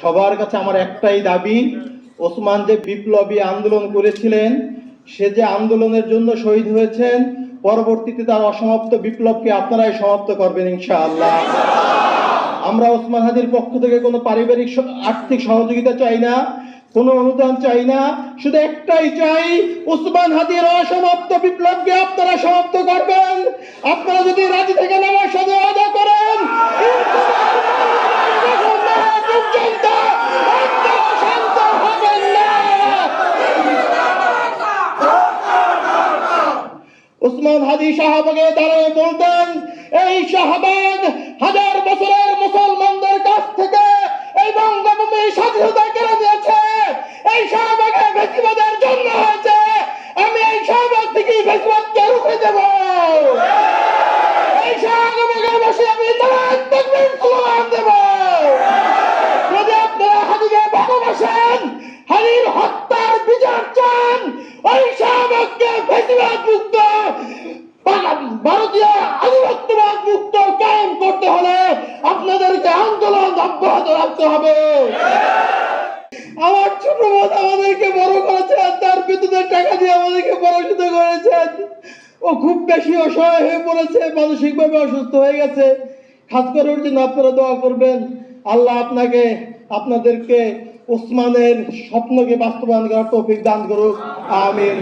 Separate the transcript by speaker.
Speaker 1: সবার কাছে আমার একটাই দাবি, ওসমান যে বিপ্লবী আন্দোলন করেছিলেন, সে যে আন্দোলনের জন্য শহীদ হয়েছেন, পরবর্তীতে তার অসমাপ্ত বিপ্লবকে আপনারাই সমাপ্ত করবেন ইনশাআল্লাহ। আমরা ওসমান হাদির পক্ষ থেকে কোনো পারিবারিক আর্থিক সহযোগিতা চাই না, কোনো অনুদান চাই না, শুধু একটাই চাই, ওসমান হাদির অসমাপ্ত বিপ্লবকে আপনারা সমাপ্ত করবেন। আপনারা যদি রাজি থেকে আমার সাথে ওয়াদা করেন, ওসমান হাদি শাহবাগে দাঁড়িয়ে বলতেন, এই শাহবাগ হাজার বছরের মুসলমানদের কাছ থেকে এই বঙ্গভূমি স্বাধীনতা কেড়ে নিয়েছে, এই শাহবাগে ফ্যাসিবাদের জন্ম হয়েছে, আমি এই শাহবাগ থেকে ফ্যাসিবাদকে রুখে দেব। এই শাহবাগে বসে আমি তাকবীর স্লোগান দেব। যদি আপনারা হাদিকে ভালোবাসেন, হাদির হত্যার বিচার চান, ওই শাহবাগকে ফ্যাসিবাদ মুক্ত, ভারতীয় আধিপত্যবাদ মুক্ত কায়েম করতে হলে আপনাদেরকে আন্দোলন অব্যাহত রাখতে হবে। আমার ছোট বোন আমাদেরকে বড় করেছেন, তার বেতনের টাকা দিয়ে আমাদেরকে পড়াশোনা করেছেন। ও খুব বেশি অসহায় হয়ে পড়েছে, মানসিকভাবে অসুস্থ হয়ে গেছে। খাস করে ওর জন্য আপনারা দোয়া করবেন। আল্লাহ আপনাদেরকে ওসমানের স্বপ্নকে বাস্তবায়ন করার তৌফিক দান করুক। আমিন।